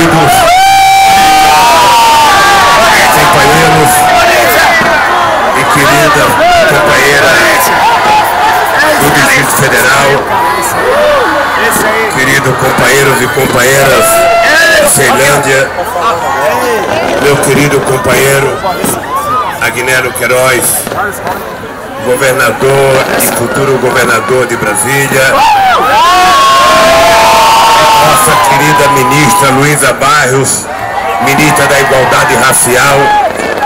queridos companheiros e querida companheira do Distrito Federal, queridos companheiros e companheiras de Ceilândia, meu querido companheiro Agnello Queiroz, governador e futuro governador de Brasília, nossa querida ministra Luísa Barros, ministra da Igualdade Racial,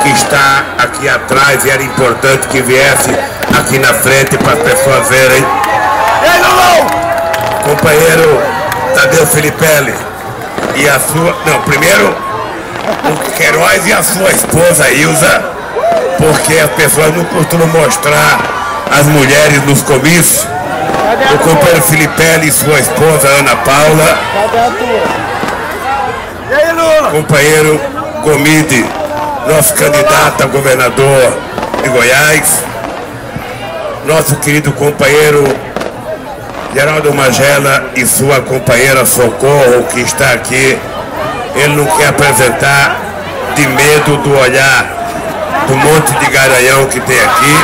que está aqui atrás, e era importante que viesse aqui na frente para as pessoas verem. Companheiro Tadeu Filipelli e a sua... Não, primeiro o Queiroz e a sua esposa Ilza, porque as pessoas não costumam mostrar as mulheres nos comícios. O companheiro Filipelli e sua esposa Ana Paula. Companheiro Gomide, nosso candidato a governador de Goiás. Nosso querido companheiro Geraldo Magela e sua companheira Socorro, que está aqui. Ele não quer apresentar de medo do olhar do monte de garanhão que tem aqui.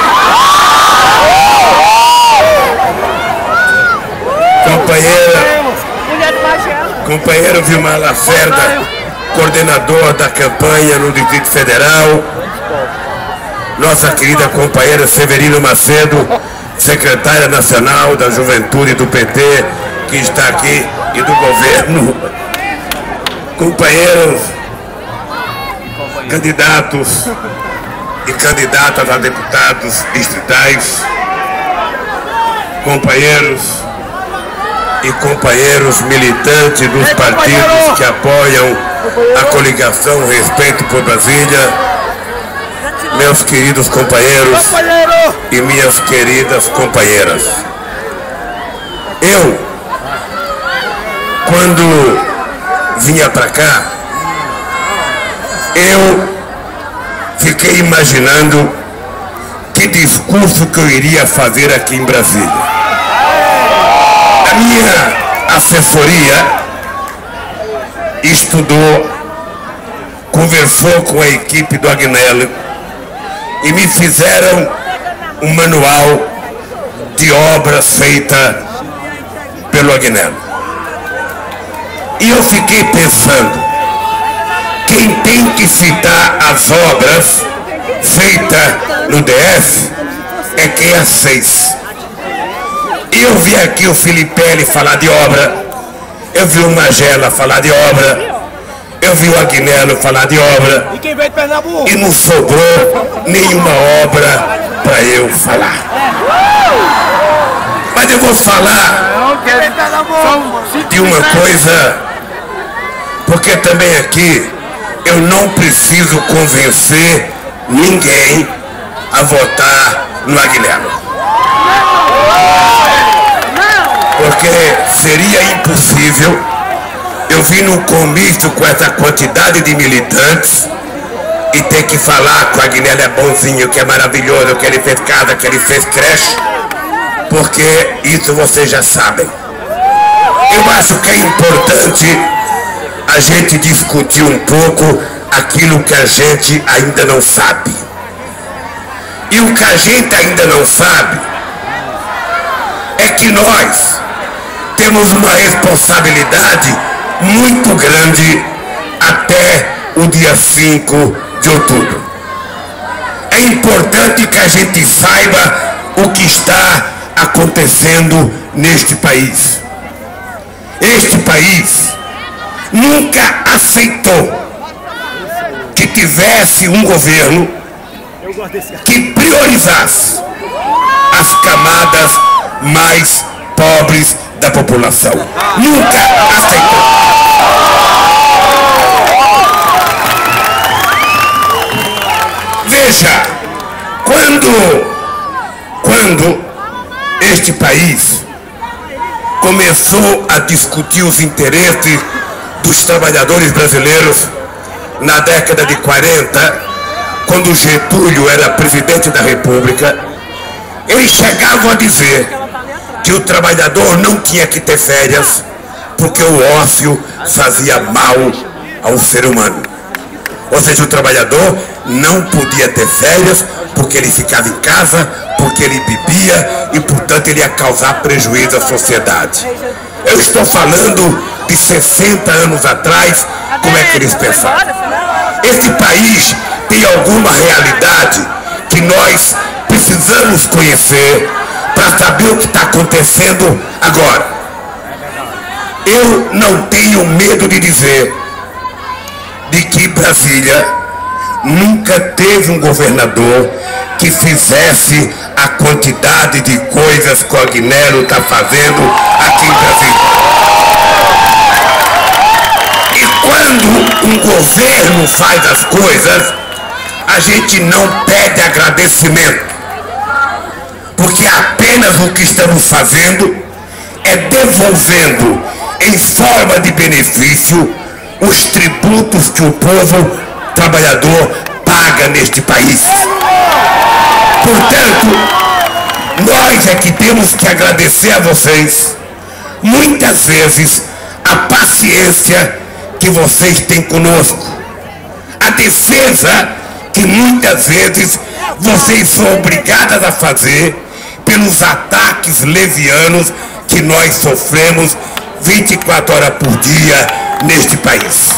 Companheiro Vilmar Lacerda, coordenador da campanha no Distrito Federal. Nossa querida companheira Severino Macedo, secretária nacional da Juventude do PT, que está aqui, e do governo. Companheiros, candidatos e candidatas a deputados distritais, companheiros e companheiros militantes dos partidos que apoiam a coligação Respeito por Brasília, meus queridos companheiros e minhas queridas companheiras. Eu, quando vinha para cá, eu fiquei imaginando que discurso que eu iria fazer aqui em Brasília. A minha assessoria estudou, conversou com a equipe do Agnello e me fizeram um manual de obras feita pelo Agnello. E eu fiquei pensando, quem tem que citar as obras feitas no DF é quem as fez. E eu vi aqui o Filipelli falar de obra, eu vi o Magela falar de obra, eu vi o Agnello falar de obra, e não sobrou nenhuma obra para eu falar. Mas eu vou falar de uma coisa, porque também aqui eu não preciso convencer ninguém a votar no Agnello. Porque seria impossível eu vir num comício com essa quantidade de militantes e ter que falar que o Agnello é bonzinho, que é maravilhoso, que ele fez casa, que ele fez creche, porque isso vocês já sabem. Eu acho que é importante a gente discutir um pouco aquilo que a gente ainda não sabe. E o que a gente ainda não sabe é que nós temos uma responsabilidade muito grande até o dia 5 de outubro. É importante que a gente saiba o que está acontecendo neste país. Este país nunca aceitou que tivesse um governo que priorizasse as camadas mais pobres da população. Nunca aceitou. Veja, quando este país começou a discutir os interesses dos trabalhadores brasileiros na década de 40, quando Getúlio era presidente da República, eles chegavam a dizer que o trabalhador não tinha que ter férias porque o ócio fazia mal ao ser humano. Ou seja, o trabalhador não podia ter férias porque ele ficava em casa, porque ele bebia e, portanto, ele ia causar prejuízo à sociedade. Eu estou falando de 60 anos atrás, como é que eles pensavam. Este país tem alguma realidade que nós precisamos conhecer para saber o que está acontecendo agora. Eu não tenho medo de dizer de que Brasília nunca teve um governador que fizesse a quantidade de coisas que o Agnello está fazendo aqui em Brasília. E quando um governo faz as coisas, a gente não pede agradecimento, porque apenas o que estamos fazendo é devolvendo em forma de benefício os tributos que o povo trabalhador paga neste país. Portanto, nós é que temos que agradecer a vocês, muitas vezes, a paciência que vocês têm conosco, a defesa que muitas vezes vocês são obrigadas a fazer pelos ataques levianos que nós sofremos 24 horas por dia neste país.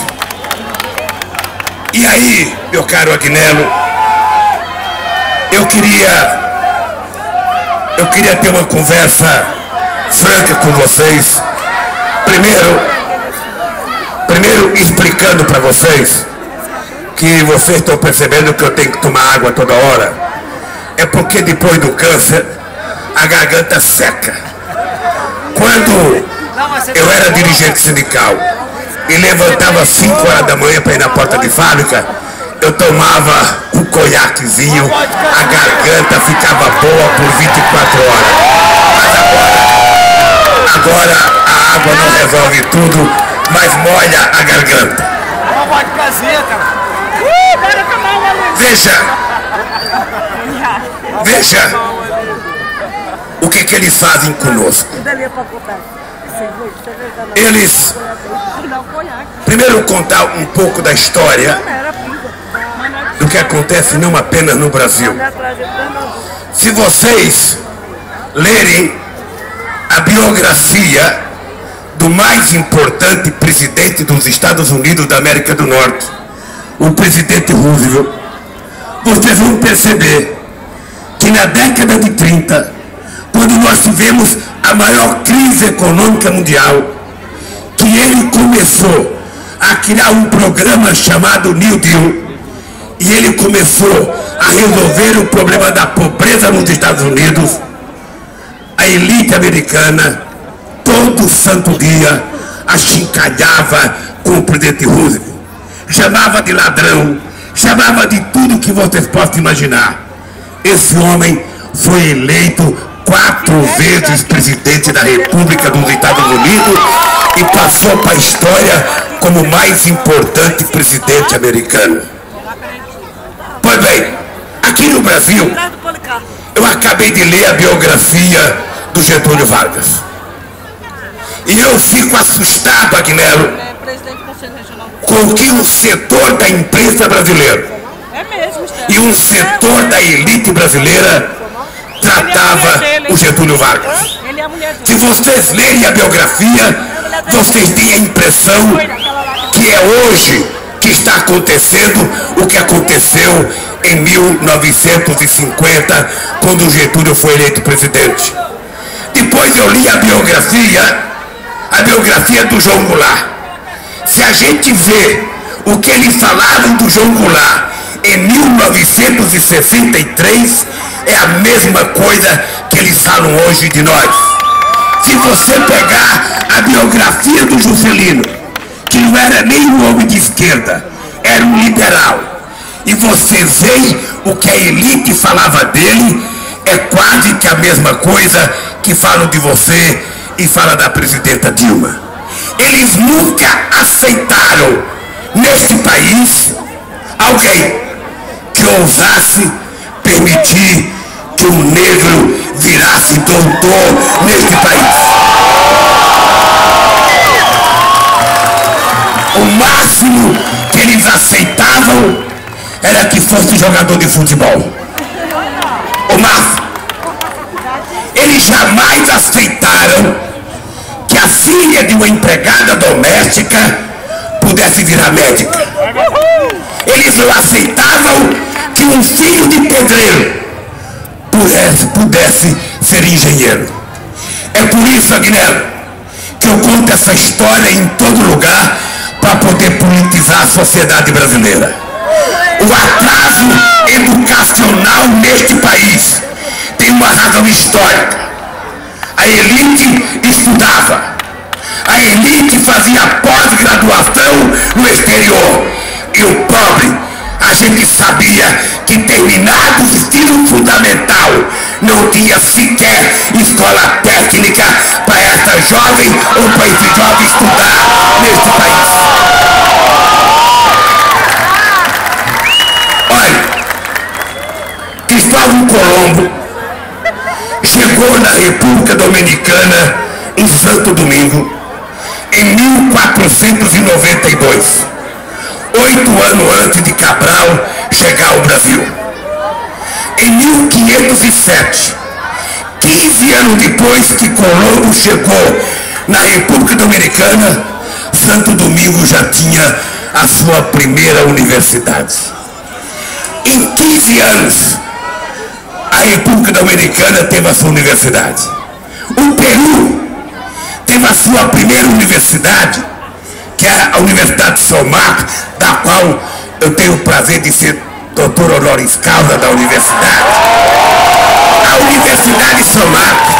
E aí, meu caro Agnello, eu queria ter uma conversa franca com vocês. Primeiro explicando para vocês que vocês estão percebendo que eu tenho que tomar água toda hora. É porque depois do câncer a garganta seca. Quando eu era dirigente sindical e levantava às 5 horas da manhã para ir na porta de fábrica, eu tomava um conhaquezinho, a garganta ficava boa por 24 horas. Mas agora a água não resolve tudo, mas molha a garganta. Veja o que eles fazem conosco. Eles, primeiro contar um pouco da história do que acontece não apenas no Brasil. Se vocês lerem a biografia do mais importante presidente dos Estados Unidos da América do Norte, o presidente Roosevelt, vocês vão perceber que na década de 30, quando nós tivemos a maior crise econômica mundial, que ele começou a criar um programa chamado New Deal, e ele começou a resolver o problema da pobreza nos Estados Unidos. A elite americana, todo santo dia, achincalhava com o presidente Roosevelt, chamava de ladrão, chamava de tudo que vocês possam imaginar. Esse homem foi eleito 4 vezes presidente da República dos Estados Unidos e passou para a história como o mais importante presidente americano. Pois bem, aqui no Brasil, eu acabei de ler a biografia do Getúlio Vargas. E eu fico assustado, Agnello, com que um setor da imprensa brasileira e um setor da elite brasileira tratava o Getúlio Vargas. Se vocês lerem a biografia, vocês têm a impressão que é hoje que está acontecendo o que aconteceu em 1950, quando o Getúlio foi eleito presidente. Depois eu li a biografia do João Goulart. Se a gente vê o que eles falavam do João Goulart em 1963, é a mesma coisa que eles falam hoje de nós. Se você pegar a biografia do Juscelino, que não era nem um homem de esquerda, era um liberal, e você vê o que a elite falava dele, é quase que a mesma coisa que falam de você e fala da presidenta Dilma. Eles nunca aceitaram neste país alguém que ousasse permitir que um negro virasse doutor neste país. O máximo era que fosse jogador de futebol. Ô Márcio, eles jamais aceitaram que a filha de uma empregada doméstica pudesse virar médica. Eles não aceitavam que um filho de pedreiro pudesse ser engenheiro. É por isso, Agnello, que eu conto essa história em todo lugar para poder politizar a sociedade brasileira. O atraso educacional neste país tem uma razão histórica. A elite estudava, a elite fazia pós-graduação no exterior, e o pobre, a gente sabia que terminado o ensino fundamental não tinha sequer escola técnica para essa jovem ou para esse jovem estudar neste país. Olha, Cristóvão Colombo chegou na República Dominicana em Santo Domingo em 1492, 8 anos antes de Cabral chegar ao Brasil. Em 1507, 15 anos depois que Colombo chegou na República Dominicana, Santo Domingo já tinha a sua primeira universidade. Em 15 anos, a República Dominicana teve a sua universidade. O Peru teve a sua primeira universidade, que é a Universidade de São Marcos, da qual eu tenho o prazer de ser doutor honoris causa da universidade. A Universidade de São Marcos,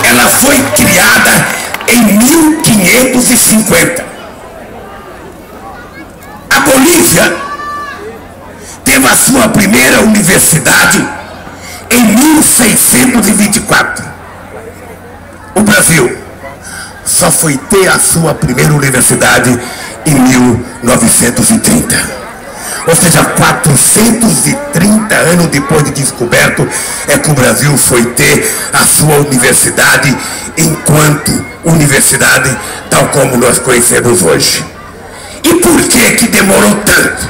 ela foi criada em 1550. A Bolívia teve a sua primeira universidade em 1624. O Brasil só foi ter a sua primeira universidade em 1930. Ou seja, 430 anos depois de descoberto é que o Brasil foi ter a sua universidade enquanto universidade tal como nós conhecemos hoje. E por que demorou tanto?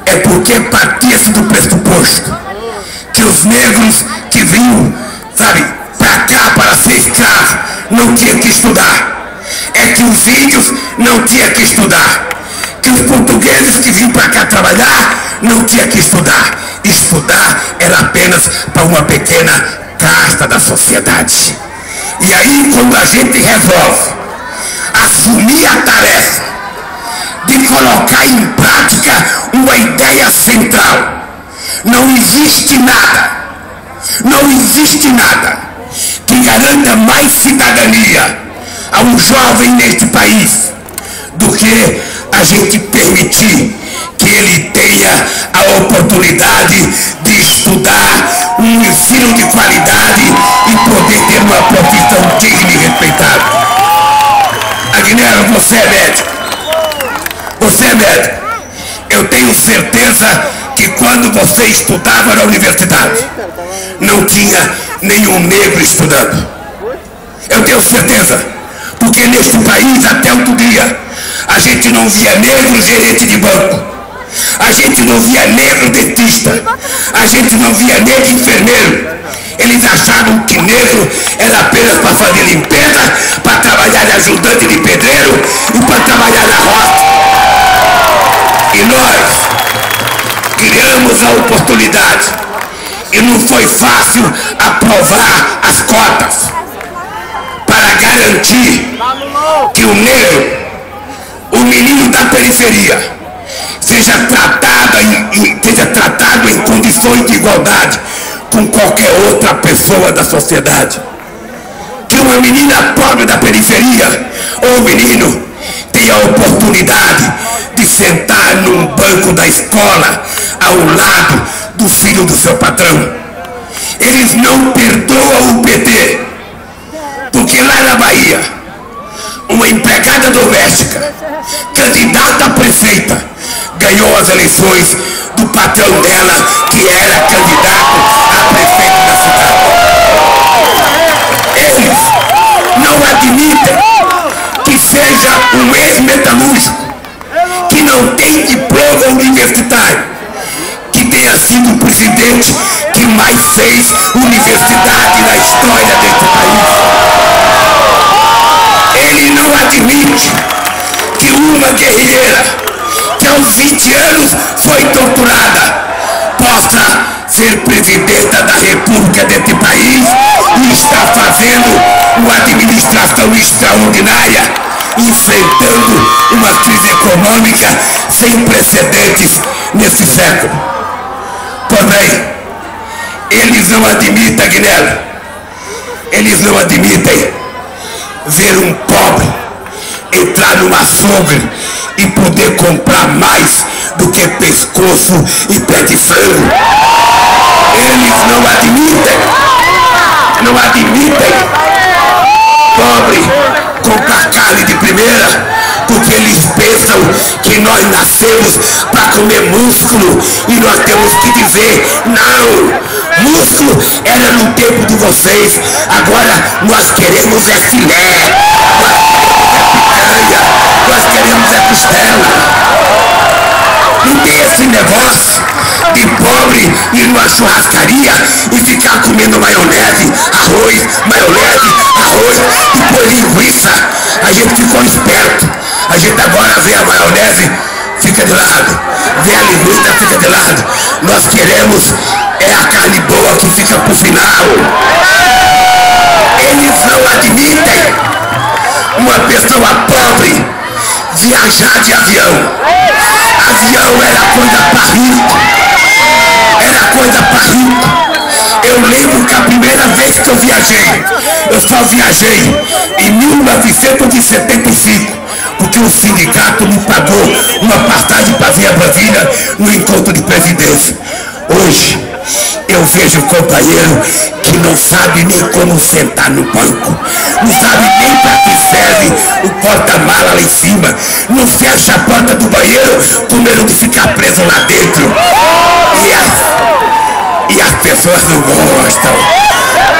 É porque partia-se do pressuposto que os negros que vinham, sabe, para cá para ser escravo não tinham que estudar. É que os índios não tinham que estudar. Que os portugueses que vinham para cá trabalhar não tinham que estudar. Estudar era apenas para uma pequena casta da sociedade. E aí, quando a gente resolve assumir a tarefa de colocar em prática uma ideia central, não existe nada que garanta mais cidadania a um jovem neste país do que a gente permitir que ele tenha a oportunidade de estudar um ensino de qualidade e poder ter uma profissão digna e respeitada. Agnello, você é médico. Você é médico. Eu tenho certeza que quando você estudava na universidade, não tinha nenhum negro estudando. Eu tenho certeza, porque neste país até outro dia a gente não via negro gerente de banco, a gente não via negro dentista, a gente não via negro enfermeiro. Eles achavam que negro era apenas para fazer limpeza, para trabalhar de ajudante de pedreiro e para trabalhar na roça. E nós criamos a oportunidade, e não foi fácil aprovar as cotas para garantir que o negro, o menino da periferia, seja tratado em condições de igualdade com qualquer outra pessoa da sociedade. Que uma menina pobre da periferia ou um menino tenha a oportunidade de sentar num banco da escola ao lado do filho do seu patrão. Eles não perdoam o PT, porque lá na Bahia, uma empregada doméstica, candidata a prefeita, ganhou as eleições do patrão dela, que era candidato a prefeito da cidade. Eles não admitem que seja um ex-metalúrgico, que não tem diploma universitário, mais 6 universidades na história deste país. Ele não admite que uma guerrilheira que aos 20 anos foi torturada possa ser presidenta da República deste país e está fazendo uma administração extraordinária, enfrentando uma crise econômica sem precedentes nesse século. Porém, eles não admitem, Agnello, eles não admitem ver um pobre entrar numa açougue e poder comprar mais do que pescoço e pé de frango. Eles não admitem pobre comprar carne de primeira, porque eles pensam que nós nascemos para comer músculo e nós temos que dizer, não, músculo era no tempo de vocês, agora nós queremos é filé, nós queremos é costela. Não tem esse negócio de pobre ir numa churrascaria e ficar comendo maionese, arroz e pôr linguiça. A gente ficou esperto. A gente agora vê a maionese, fica de lado. Vê a linguiça, fica de lado. Nós queremos é a carne boa que fica pro final. Eles não admitem uma pessoa pobre viajar de avião. Avião era coisa para rico. Era coisa para rico. Eu lembro que a primeira vez que eu viajei, eu só viajei em 1975, porque o sindicato me pagou uma passagem para vir a Brasília no encontro de presidência. Hoje, eu vejo companheiro que não sabe nem como sentar no banco, não sabe nem para que serve o porta-mala lá em cima, não fecha a porta do banheiro com medo de ficar preso lá dentro. E as pessoas não gostam.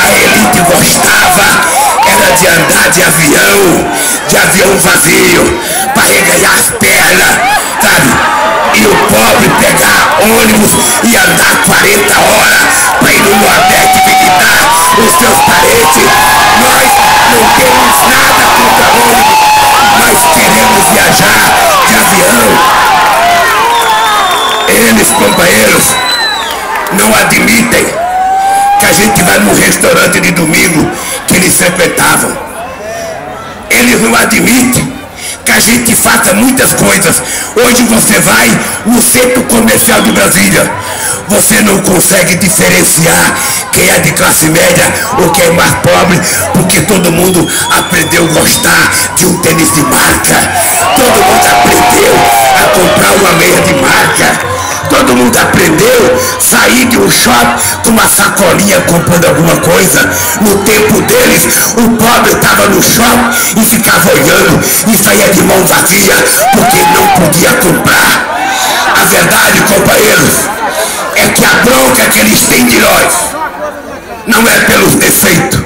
A elite gostava era de andar de avião vazio, para reganhar as pernas, sabe? E o pobre pegar ônibus e andar 40 horas para ir no Nordeste visitar os seus parentes. Nós não temos nada contra ônibus, nós queremos viajar de avião. Eles, companheiros, não admitem que a gente vai num restaurante de domingo que eles frequentavam. Eles não admitem que a gente faça muitas coisas. Hoje você vai no centro comercial de Brasília, você não consegue diferenciar quem é de classe média ou quem é mais pobre, porque todo mundo aprendeu a gostar de um tênis de marca, todo mundo aprendeu a comprar uma meia de marca, todo mundo aprendeu a sair de um shopping com uma sacolinha comprando alguma coisa. No tempo deles, o pobre estava no shopping e ficava olhando e saía de mão vazia porque não podia comprar. A verdade, companheiros, é que a bronca que eles têm de nós não é pelos defeitos.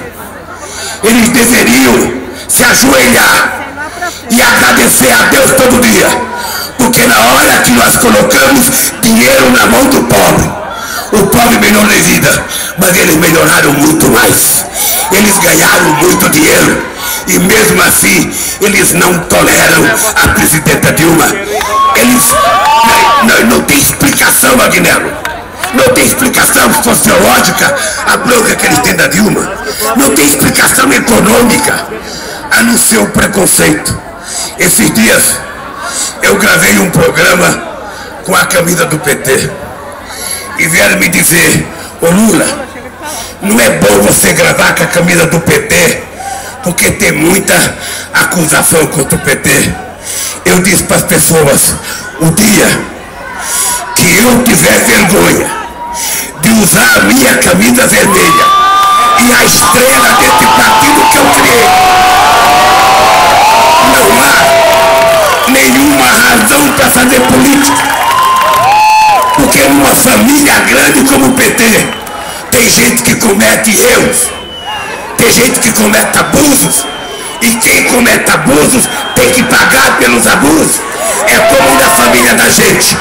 Eles deveriam se ajoelhar e agradecer a Deus todo dia, porque na hora que nós colocamos dinheiro na mão do pobre, o pobre melhorou de vida, mas eles melhoraram muito mais. Eles ganharam muito dinheiro e mesmo assim eles não toleram a presidenta Dilma. Eles não tem explicação, Agnello. Não tem explicação sociológica a bronca que eles têm da Dilma. Não tem explicação econômica, a não ser o preconceito. Esses dias eu gravei um programa com a camisa do PT e vieram me dizer: ô Lula, não é bom você gravar com a camisa do PT porque tem muita acusação contra o PT. Eu disse para as pessoas: o dia que eu tiver vergonha de usar a minha camisa vermelha e a estrela desse partido que eu criei, não há nenhuma razão para fazer política. Porque numa família grande como o PT, tem gente que comete erros, tem gente que comete abusos, e quem comete abusos tem que pagar pelos abusos. É como na família da gente.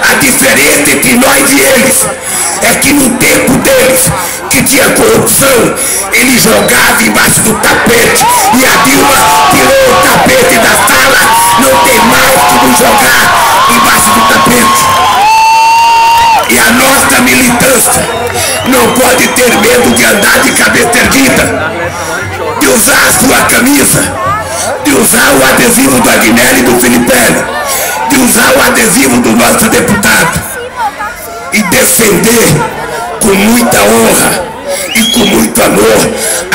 A diferença entre nós e eles é que no tempo deles tinha corrupção, ele jogava embaixo do tapete. E a Dilma tirou o tapete da sala. Não tem mais como jogar embaixo do tapete. E a nossa militância não pode ter medo de andar de cabeça erguida, de usar a sua camisa, de usar o adesivo do Agnello e do Filipelli, de usar o adesivo do nosso deputado e defender com muita honra e com muito amor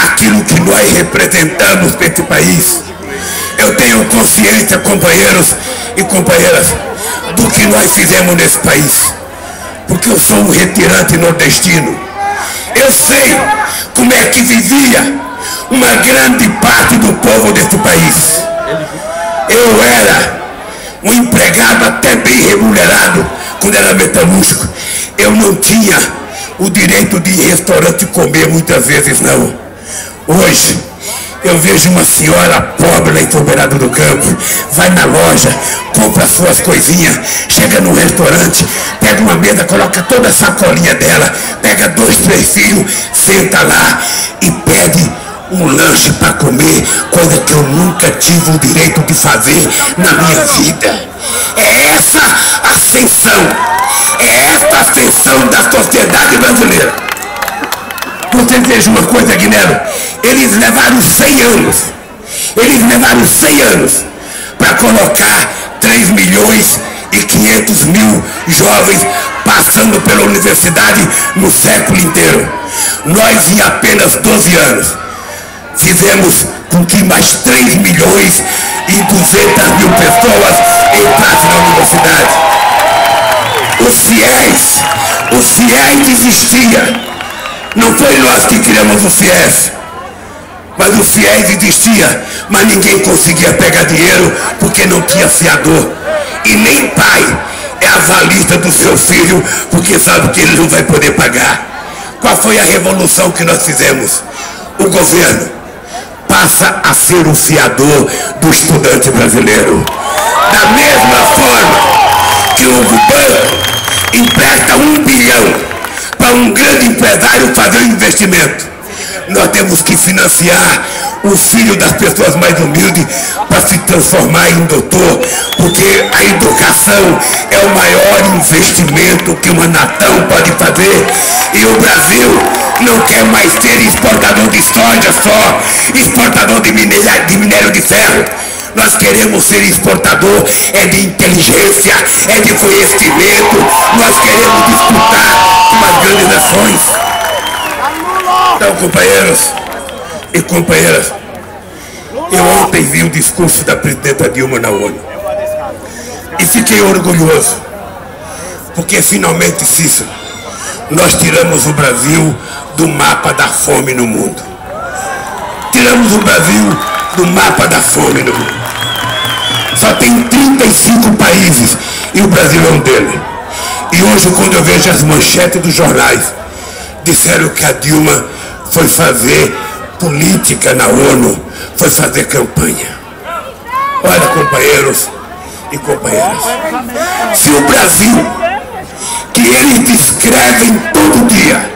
aquilo que nós representamos para esse país. Eu tenho consciência, companheiros e companheiras, do que nós fizemos nesse país, porque eu sou um retirante nordestino. Eu sei como é que vivia uma grande parte do povo desse país. Eu era um empregado até bem remunerado quando era metalúrgico. Eu não tinha o direito de ir em restaurante comer muitas vezes, não. Hoje eu vejo uma senhora pobre lá em São Bernardo do Campo, vai na loja, compra suas coisinhas, chega no restaurante, pega uma mesa, coloca toda a sacolinha dela, pega 2, 3 filhos, senta lá e pede um lanche para comer, coisa que eu nunca tive o direito de fazer na minha vida. É essa ascensão, é essa ascensão da sociedade brasileira. Você veja uma coisa, Agnello, eles levaram 100 anos, para colocar 3.500.000 jovens passando pela universidade no século inteiro. Nós, em apenas 12 anos, fizemos com que mais 3.200.000 pessoas entrassem na universidade. O FIES existia. Não foi nós que criamos o FIES, mas o FIES existia, mas ninguém conseguia pegar dinheiro porque não tinha fiador. E nem pai é avalista do seu filho porque sabe que ele não vai poder pagar. Qual foi a revolução que nós fizemos? O governo passa a ser o fiador do estudante brasileiro. Da mesma forma que o banco empresta 1 bilhão para um grande empresário fazer um investimento, nós temos que financiar o filho das pessoas mais humildes para se transformar em doutor, porque a educação é o maior investimento que uma nação pode fazer. E o Brasil não quer mais ser exportador de soja só, exportador de minério de ferro. Nós queremos ser exportador de inteligência, de conhecimento. Nós queremos disputar com as grandes nações. Então, companheiros e companheiras, eu ontem vi o discurso da presidenta Dilma na ONU e fiquei orgulhoso, porque finalmente, Cícero, nós tiramos o Brasil do mapa da fome no mundo. Tiramos o Brasil do mapa da fome no mundo. Só tem 35 países e o Brasil é um deles. E hoje, quando eu vejo as manchetes dos jornais, disseram que a Dilma foi fazer política na ONU, foi fazer campanha. Olha, companheiros e companheiras, se o Brasil, que eles descrevem todo dia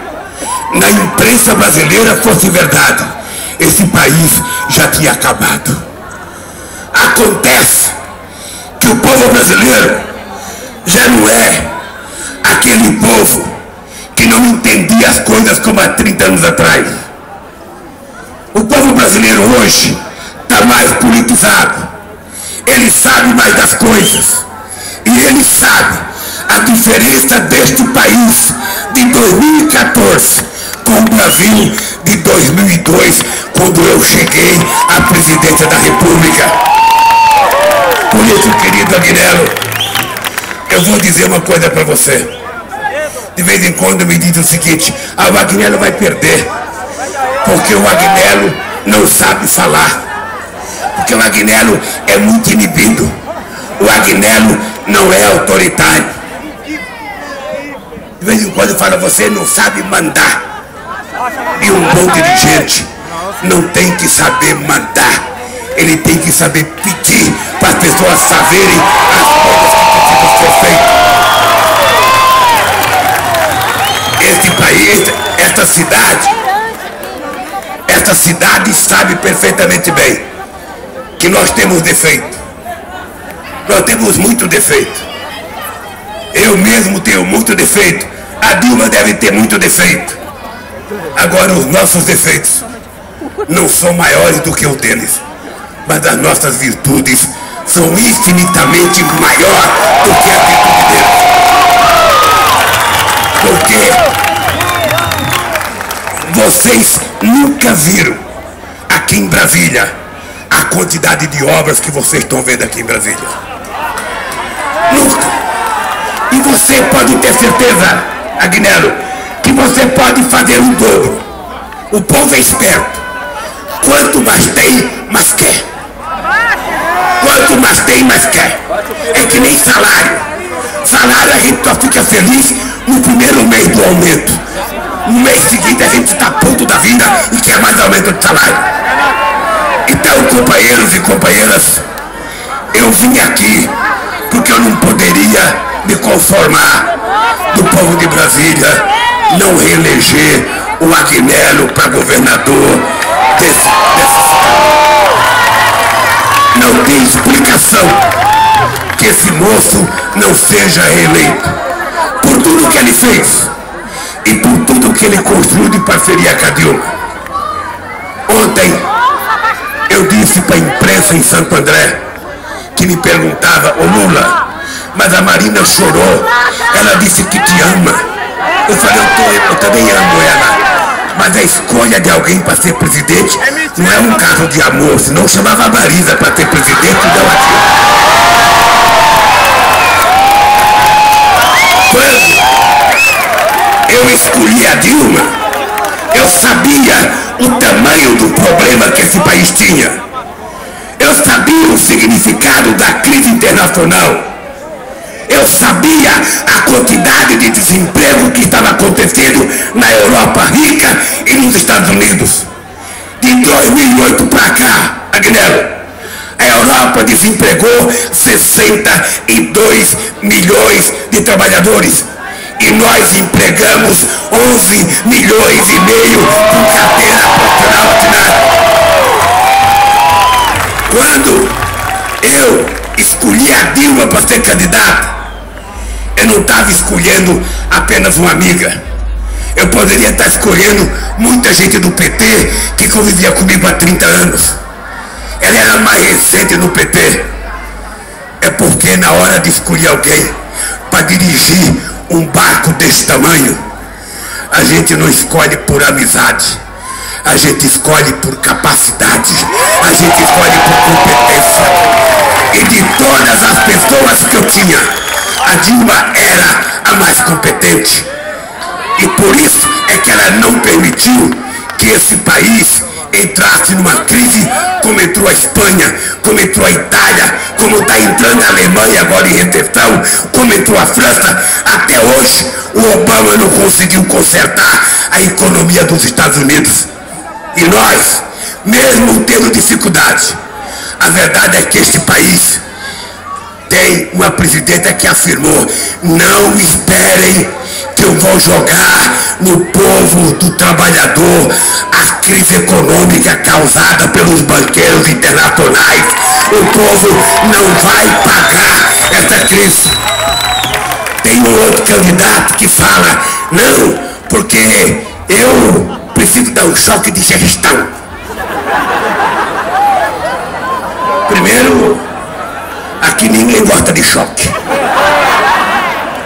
na imprensa brasileira, fosse verdade, esse país já tinha acabado. Acontece que o povo brasileiro já não é aquele povo que não entendia as coisas como há 30 anos atrás. O povo brasileiro hoje está mais politizado. Ele sabe mais das coisas. E ele sabe a diferença deste país de 2014 com o Brasil de 2002, quando eu cheguei à presidência da República. Por isso, querido Agnello, eu vou dizer uma coisa para você. De vez em quando me diz o seguinte: o Agnello vai perder, porque o Agnello não sabe falar, porque o Agnello é muito inibido, o Agnello não é autoritário. De vez em quando eu falo: você não sabe mandar. E um bom dirigente não tem que saber mandar, ele tem que saber pedir para as pessoas saberem as coisas que precisam ser feitas. Este país, esta esta cidade sabe perfeitamente bem que nós temos defeito. Nós temos muito defeito. Eu mesmo tenho muito defeito. A Dilma deve ter muito defeito. Agora, os nossos defeitos não são maiores do que os deles, mas as nossas virtudes são infinitamente maiores do que a virtude deles. Porque vocês nunca viram aqui em Brasília a quantidade de obras que vocês estão vendo aqui em Brasília. Nunca. E você pode ter certeza, Agnello, que você pode fazer o dobro. O povo é esperto. Quanto mais tem, mais quer. Quanto mais tem, mais quer. É que nem salário. Salário a gente só fica feliz no primeiro mês do aumento. No mês seguinte a gente está puto da vida e quer mais aumento de salário. Então, companheiros e companheiras, eu vim aqui porque eu não poderia me conformar do povo de Brasília não reeleger o Agnello para governador desse estado. Não tem explicação que esse moço não seja reeleito por tudo que ele fez e por tudo que ele construiu de parceria com a Dilma. Ontem eu disse para a imprensa em Santo André, que me perguntava: ô Lula, mas a Marina chorou, ela disse que te ama. Eu falei: eu também amo ela, mas a escolha de alguém para ser presidente não é um caso de amor, senão eu chamava a Marisa para ser presidente e não a Dilma. Quando eu escolhi a Dilma, eu sabia o tamanho do problema que esse país tinha. Eu sabia o significado da crise internacional. Eu sabia a quantidade de desemprego que estava acontecendo na Europa rica e nos Estados Unidos. De 2008 para cá, Agnello, a Europa desempregou 62 milhões de trabalhadores. E nós empregamos 11 milhões e meio com carteira profissional assinada. Quando eu escolhi a Dilma para ser candidata, eu não estava escolhendo apenas uma amiga. Eu poderia estar escolhendo muita gente do PT que convivia comigo há 30 anos. Ela era mais recente no PT. É porque na hora de escolher alguém para dirigir um barco desse tamanho, a gente não escolhe por amizade, a gente escolhe por capacidade, a gente escolhe por competência. E de todas as pessoas que eu tinha, a Dilma era a mais competente. E por isso é que ela não permitiu que esse país entrasse numa crise como entrou a Espanha, como entrou a Itália, como está entrando a Alemanha agora em recessão, como entrou a França. Até hoje o Obama não conseguiu consertar a economia dos Estados Unidos. E nós, mesmo tendo dificuldade, a verdade é que este país tem uma presidenta que afirmou: não esperem que eu vou jogar no povo do trabalhador a crise econômica causada pelos banqueiros internacionais. O povo não vai pagar essa crise. Tem um outro candidato que fala: não, porque eu preciso dar um choque de gestão. Primeiro, aqui ninguém gosta de choque.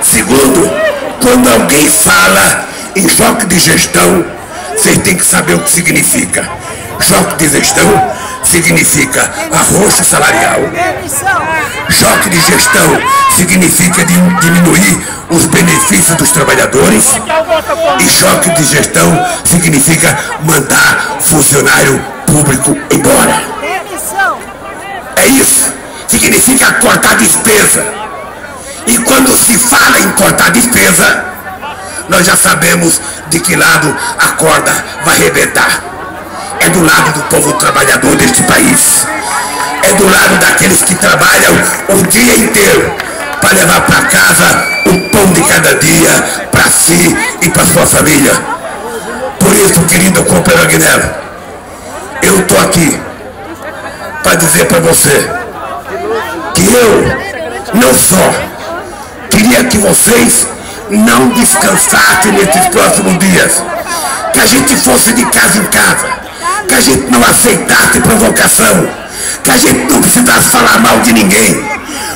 Segundo, quando alguém fala em choque de gestão, vocês têm que saber o que significa. Choque de gestão significa arroxo salarial. Choque de gestão significa diminuir os benefícios dos trabalhadores. E choque de gestão significa mandar funcionário público embora. É isso. Significa cortar despesa. E quando se fala em cortar despesa, nós já sabemos de que lado a corda vai arrebentar. É do lado do povo trabalhador deste país. É do lado daqueles que trabalham o dia inteiro para levar para casa o pão de cada dia para si e para sua família. querido companheiro Agnello, eu estou aqui para dizer para você que eu não só queria que vocês não descansassem nesses próximos dias, que a gente fosse de casa em casa, que a gente não aceitasse provocação, que a gente não precisasse falar mal de ninguém.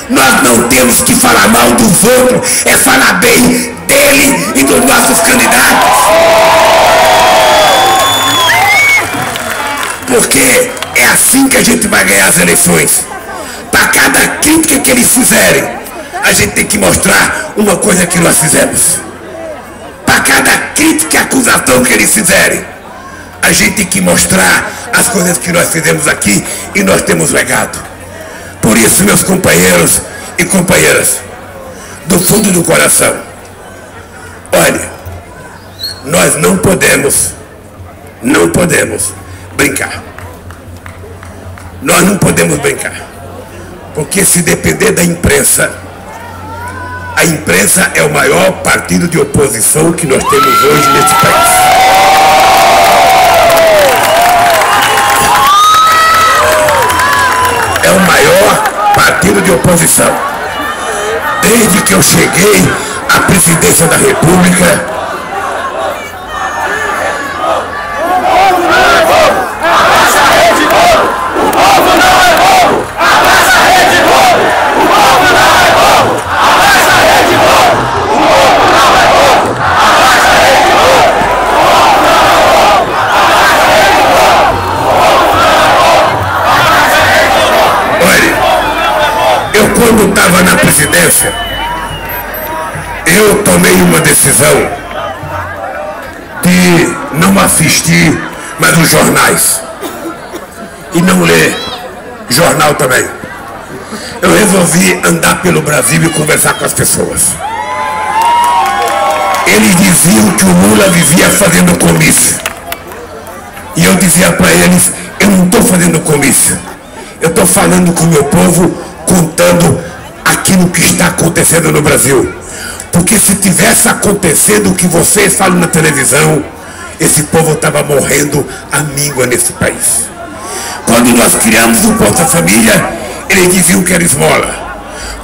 Nós não temos que falar mal dos outros, é falar bem dele e dos nossos candidatos. Porque é assim que a gente vai ganhar as eleições. Para cada crítica que eles fizerem, a gente tem que mostrar uma coisa que nós fizemos. Para cada crítica e acusação que eles fizerem, a gente tem que mostrar as coisas que nós fizemos aqui e nós temos legado. Por isso, meus companheiros e companheiras, do fundo do coração, olha, nós não podemos brincar. Nós não podemos brincar. Porque se depender da imprensa, a imprensa é o maior partido de oposição que nós temos hoje nesse país. É o maior partido de oposição. Desde que eu cheguei à presidência da República, quando estava na presidência, eu tomei uma decisão de não assistir mais os jornais e não ler jornal também. Eu resolvi andar pelo Brasil e conversar com as pessoas. Eles diziam que o Lula vivia fazendo comício. E eu dizia para eles, eu não estou fazendo comício. Eu estou falando com o meu povo, contando aquilo que está acontecendo no Brasil. Porque se tivesse acontecendo o que vocês falam na televisão, esse povo estava morrendo à míngua nesse país. Quando nós criamos o Bolsa Família, eles diziam que era esmola.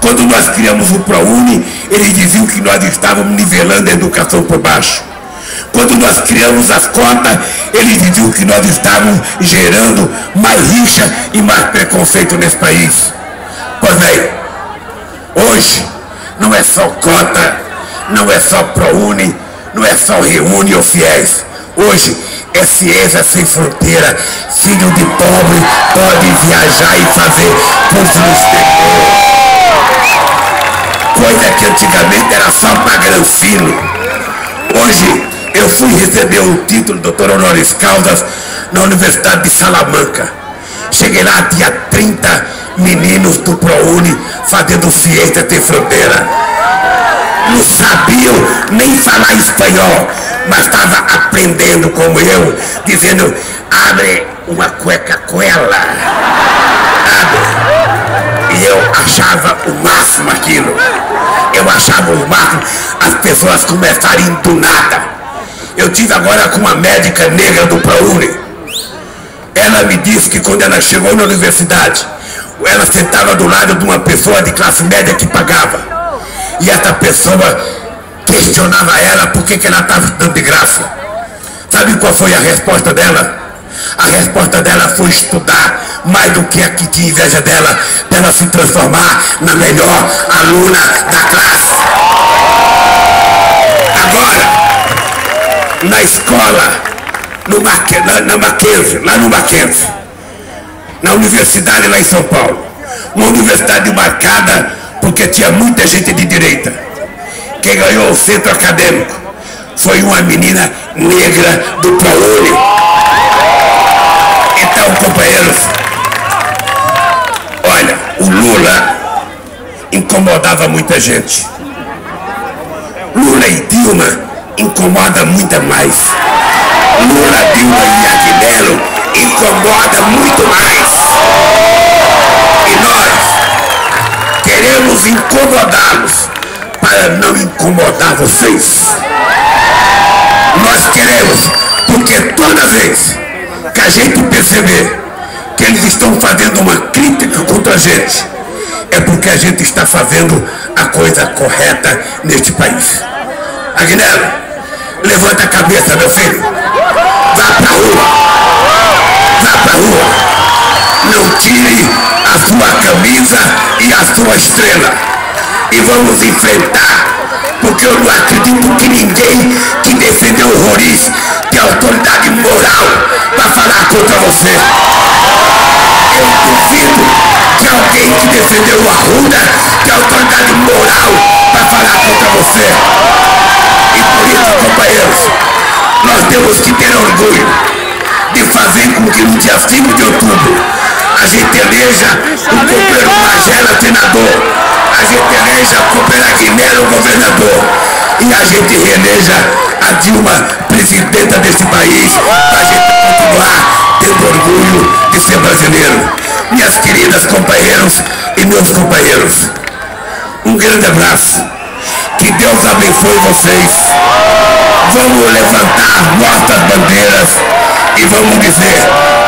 Quando nós criamos o ProUni, eles diziam que nós estávamos nivelando a educação por baixo. Quando nós criamos as cotas, eles diziam que nós estávamos gerando mais rixa e mais preconceito nesse país. Pois bem, hoje não é só cota, não é só ProUni, não é só Reúne ou Fiéis. Hoje é Ciência Sem Fronteira. Filho de pobre pode viajar e fazer curso no exterior. Coisa que antigamente era só para granfino. Hoje eu fui receber o título de doutor honoris causa na Universidade de Salamanca. Cheguei lá, tinha 30 meninos do ProUni fazendo Ciência Sem Fronteira. Não sabiam nem falar espanhol, mas estavam aprendendo como eu, dizendo, abre uma cueca-cuela. Abre. E eu achava o máximo aquilo. Eu achava o máximo as pessoas começarem do nada. Eu tive agora com uma médica negra do ProUni. Ela me disse que quando ela chegou na universidade, ela sentava do lado de uma pessoa de classe média que pagava. E essa pessoa questionava ela por que ela estava estudando de graça. Sabe qual foi a resposta dela? A resposta dela foi estudar mais do que a que tinha inveja dela, dela se transformar na melhor aluna da classe. Agora, na escola, na Mackenzie, lá no Mackenzie, na universidade lá em São Paulo, uma universidade marcada porque tinha muita gente de direita. Quem ganhou o centro acadêmico foi uma menina negra do ProUni. Então, companheiros, olha, o Lula incomodava muita gente. Lula e Dilma incomoda muito mais. Lula, Dilma e Agnello incomoda muito mais. E nós queremos incomodá-los para não incomodar vocês. Nós queremos, porque toda vez que a gente perceber que eles estão fazendo uma crítica contra a gente, é porque a gente está fazendo a coisa correta neste país. Agnello, levanta a cabeça, meu filho. Vá pra rua. Vá pra rua. Não tire a sua camisa e a sua estrela. E vamos enfrentar. Porque eu não acredito que ninguém que defendeu o Roriz tem autoridade moral para falar contra você. Eu duvido que alguém que defendeu o Arruda tem autoridade moral para falar contra você. E por isso, companheiros, nós temos que ter orgulho de fazer com que no dia 5 de outubro a gente eleja o companheiro Magela senador, a gente eleja o companheiro Agnello governador e a gente reeleja a Dilma presidenta desse país para a gente continuar tendo orgulho de ser brasileiro. Minhas queridas companheiros e meus companheiros, um grande abraço. Que Deus abençoe vocês. Vamos levantar nossas bandeiras e vamos dizer